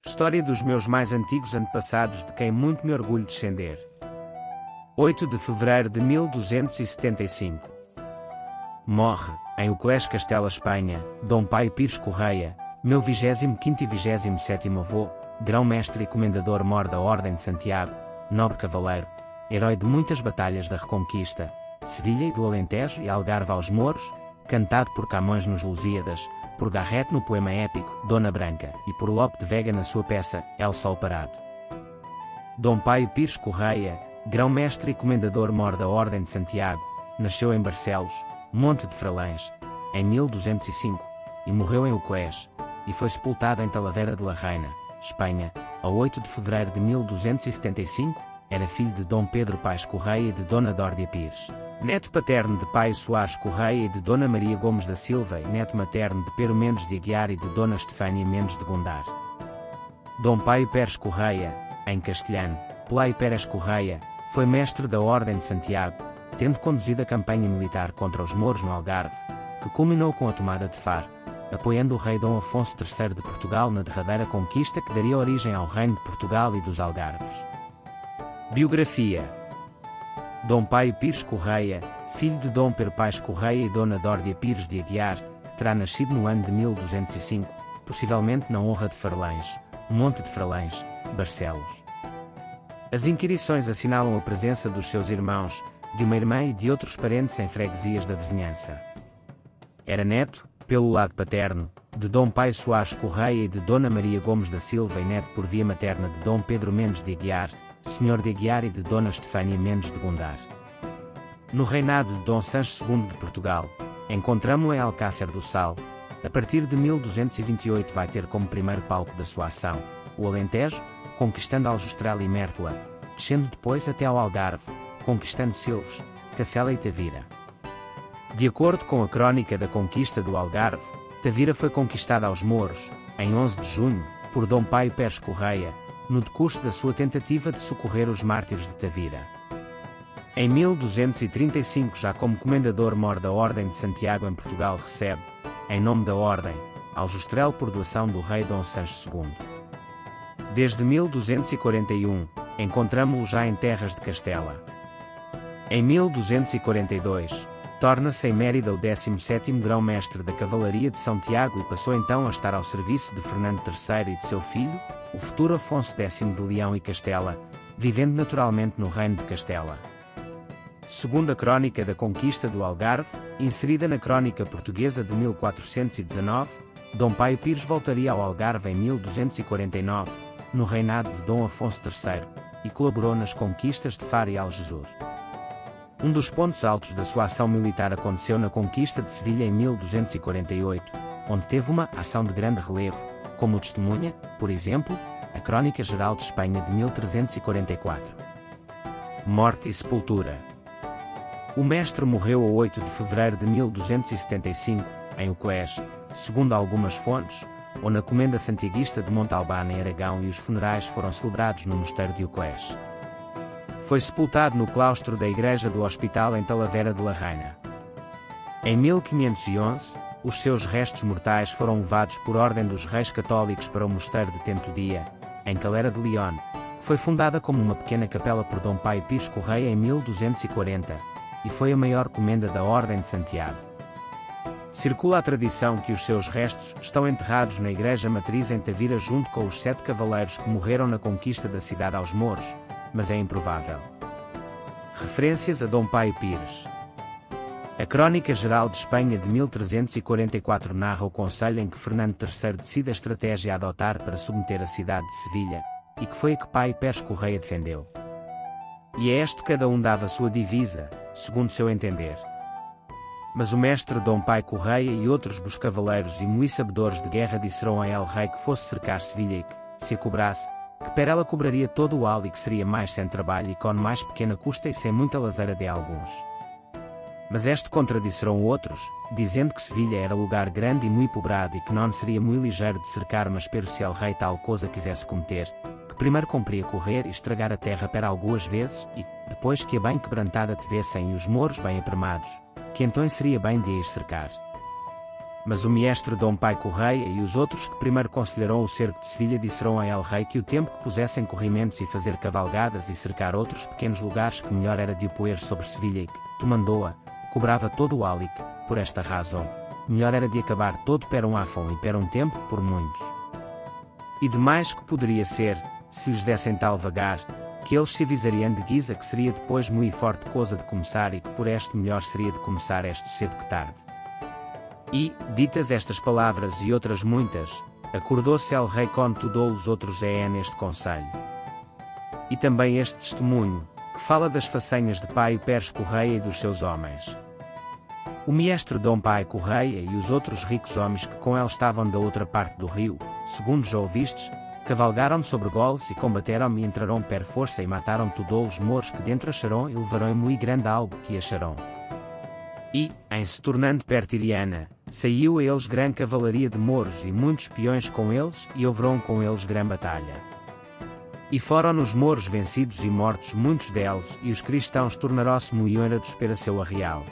História dos meus mais antigos antepassados de quem muito me orgulho descender. 8 de fevereiro de 1275. Morre, em Uclés, Castela, Espanha, Dom Paio Pires Correia, meu 25º e 27º avô, grão-mestre e comendador-mor da Ordem de Santiago, nobre cavaleiro, herói de muitas batalhas da Reconquista, de Sevilha e do Alentejo e Algarve aos Mouros, cantado por Camões nos Lusíadas, por Garrett no poema épico Dona Branca e por Lope de Vega na sua peça El Sol Parado. Dom Paio Pires Correia, grão-mestre e comendador-mor da Ordem de Santiago, nasceu em Barcelos, Monte de Fralães, em 1205, e morreu em Uclés, e foi sepultado em Talavera de la Reina, Espanha, a 8 de fevereiro de 1275, era filho de Dom Pedro Paes Correia e de Dona Dórdia Pires, neto paterno de Paio Soares Correia e de Dona Maria Gomes da Silva e neto materno de Pero Mendes de Aguiar e de Dona Estefânia Mendes de Gondar. Dom Paio Pérez Correia, em castelhano, Pelaio Pérez Correia, foi mestre da Ordem de Santiago, tendo conduzido a campanha militar contra os mouros no Algarve, que culminou com a tomada de Faro, apoiando o rei Dom Afonso III de Portugal na derradeira conquista que daria origem ao Reino de Portugal e dos Algarves. Biografia. Dom Paio Pires Correia, filho de Dom Pedro Paes Correia e Dona Dórdia Pires de Aguiar, terá nascido no ano de 1205, possivelmente na honra de Farlães, Monte de Fralães, Barcelos. As inquirições assinalam a presença dos seus irmãos, de uma irmã e de outros parentes em freguesias da vizinhança. Era neto, pelo lado paterno, de Dom Paio Soares Correia e de Dona Maria Gomes da Silva e neto por via materna de Dom Pedro Mendes de Aguiar, Senhor de Aguiar e de Dona Estefânia Mendes de Gondar. No reinado de Dom Sancho II de Portugal, encontramo-lo em Alcácer do Sal. A partir de 1228 vai ter como primeiro palco da sua ação o Alentejo, conquistando Aljustrel e Mértola, descendo depois até ao Algarve, conquistando Silves, Cacela e Tavira. De acordo com a crónica da conquista do Algarve, Tavira foi conquistada aos mouros, em 11 de junho, por Dom Paio Pérez Correia, no decurso da sua tentativa de socorrer os mártires de Tavira. Em 1235, já como comendador-mor da Ordem de Santiago em Portugal, recebe, em nome da Ordem, Aljustrel por doação do rei Dom Sancho II. Desde 1241, encontramo-lo já em terras de Castela. Em 1242, torna-se em Mérida o 17º grão-mestre da Cavalaria de São Tiago e passou então a estar ao serviço de Fernando III e de seu filho, o futuro Afonso X de Leão e Castela, vivendo naturalmente no Reino de Castela. Segundo a crónica da conquista do Algarve, inserida na crónica portuguesa de 1419, Dom Paio Pires voltaria ao Algarve em 1249, no reinado de Dom Afonso III, e colaborou nas conquistas de Faro e Algesur. Um dos pontos altos da sua ação militar aconteceu na conquista de Sevilha em 1248, onde teve uma ação de grande relevo, como testemunha, por exemplo, a Crónica Geral de Espanha de 1344. Morte e sepultura. O mestre morreu a 8 de fevereiro de 1275, em Uclés, segundo algumas fontes, ou na Comenda Santiguista de Montalbán em Aragão, e os funerais foram celebrados no mosteiro de Uclés. Foi sepultado no claustro da Igreja do Hospital em Talavera de la Reina. Em 1511, os seus restos mortais foram levados por ordem dos reis católicos para o mosteiro de Tentodia, em Calera de León. Foi fundada como uma pequena capela por Dom Paio Pires Correia em 1240, e foi a maior comenda da Ordem de Santiago. Circula a tradição que os seus restos estão enterrados na Igreja Matriz em Tavira junto com os 7 cavaleiros que morreram na conquista da cidade aos mouros, mas é improvável. Referências a Dom Paio Pires. A Crónica Geral de Espanha de 1344 narra o conselho em que Fernando III decide a estratégia a adotar para submeter a cidade de Sevilha, e que foi a que Paio Pérez Correia defendeu. E a este cada um dava sua divisa, segundo seu entender. Mas o mestre Dom Paio Correia e outros dos cavaleiros e muito sabedores de guerra disseram a El Rei que fosse cercar Sevilha e que, se a cobrasse, que per ela cobraria todo o al e que seria mais sem trabalho e com mais pequena custa e sem muita lazeira de alguns. Mas este contradisseram outros, dizendo que Sevilha era lugar grande e muito pobrado e que não seria muito ligeiro de cercar, mas pero se El Rei tal coisa quisesse cometer, que primeiro cumpria correr e estragar a terra per algumas vezes, e, depois que a bem quebrantada tivessem e os mouros bem apremados, que então seria bem de a ir cercar. Mas o mestre Dom Pai Correia e os outros que primeiro conselharam o cerco de Sevilha disseram a El Rei que o tempo que pusessem corrimentos e fazer cavalgadas e cercar outros pequenos lugares que melhor era de o poer sobre Sevilha e que, tomando-a, cobrava todo o álique, por esta razão, melhor era de acabar todo per um afão e per um tempo por muitos. E demais que poderia ser, se lhes dessem tal vagar, que eles se avisariam de guisa que seria depois muito forte coisa de começar e que por este melhor seria de começar este cedo que tarde. E, ditas estas palavras e outras muitas, acordou-se El Rei quando tudou os outros neste conselho. E também este testemunho, que fala das façanhas de Pai Pérez Correia e dos seus homens. O mestre Dom Pai Correia e os outros ricos homens que com ele estavam da outra parte do rio, segundo já ouvistes, cavalgaram sobre goles e combateram e entraram per força e mataram todos os mouros que dentro acharam e levaram muito grande algo que acharam. E, em se tornando per Tiriana, saiu a eles grande cavalaria de mouros e muitos peões com eles e houveram com eles grande batalha. E foram os mouros vencidos e mortos muitos deles e os cristãos tornaram-se muito honrados pela seu arreal.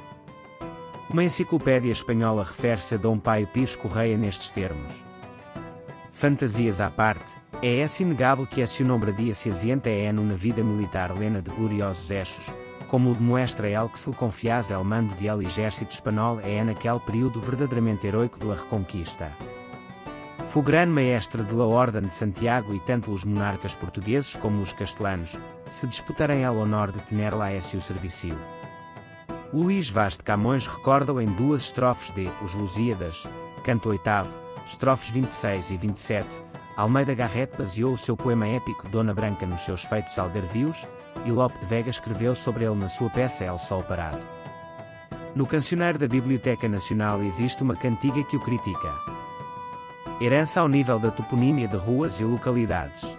Uma enciclopédia espanhola refere-se a Dom Pai Pires Correia nestes termos. Fantasias à parte, é inegável que esse nombradia se asienta na vida militar lena de gloriosos eixos, como o demonstra ele que se lhe confiase el mando de el exército espanhol naquele período verdadeiramente heroico de la reconquista. Foi grande maestre de la Ordem de Santiago e tanto os monarcas portugueses como os castelanos, se disputarem el honor de tener lá esse o serviço. Luís Vaz de Camões recorda-o em duas estrofes de Os Lusíadas, canto 8º, estrofes 26 e 27, Almeida Garrett baseou o seu poema épico Dona Branca nos seus feitos algarvios, e Lope de Vega escreveu sobre ele na sua peça El Sol Parado. No cancioneiro da Biblioteca Nacional existe uma cantiga que o critica. Herança ao nível da toponímia de ruas e localidades.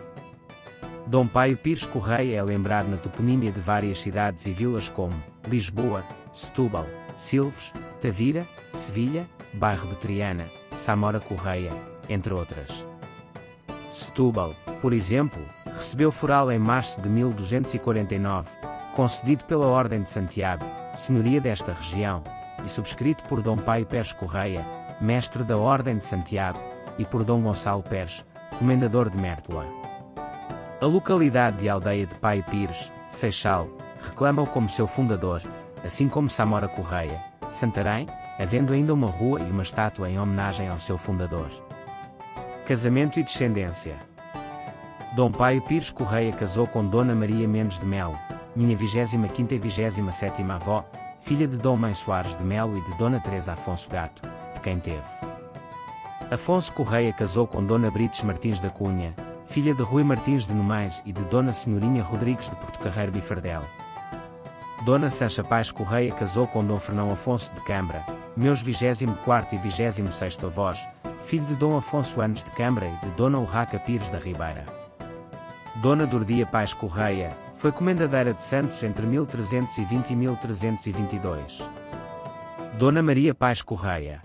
Dom Paio Pires Correia é lembrado na toponímia de várias cidades e vilas como Lisboa, Setúbal, Silves, Tavira, Sevilha, bairro de Triana, Samora Correia, entre outras. Setúbal, por exemplo, recebeu foral em março de 1249, concedido pela Ordem de Santiago, senhoria desta região, e subscrito por Dom Paio Pérez Correia, mestre da Ordem de Santiago, e por Dom Gonçalo Pérez, comendador de Mértola. A localidade de Aldeia de Paio Pires, Seixal, reclama-o como seu fundador, assim como Samora Correia, Santarém, havendo ainda uma rua e uma estátua em homenagem ao seu fundador. Casamento e descendência. Dom Paio Pires Correia casou com Dona Maria Mendes de Melo, minha 25ª e 27ª avó, filha de Dom Mãe Soares de Melo e de Dona Teresa Afonso Gato, de quem teve. Afonso Correia casou com Dona Brites Martins da Cunha, filha de Rui Martins de Nomais e de Dona Senhorinha Rodrigues de Portocarreiro de Fardel. Dona Sancha Pais Correia casou com Dom Fernão Afonso de Cambra, meus 24º e 26º avós, filho de Dom Afonso Anos de Cambra e de Dona Urraca Pires da Ribeira. Dona Dordia Pais Correia, foi comendadeira de Santos entre 1320 e 1322. Dona Maria Pais Correia.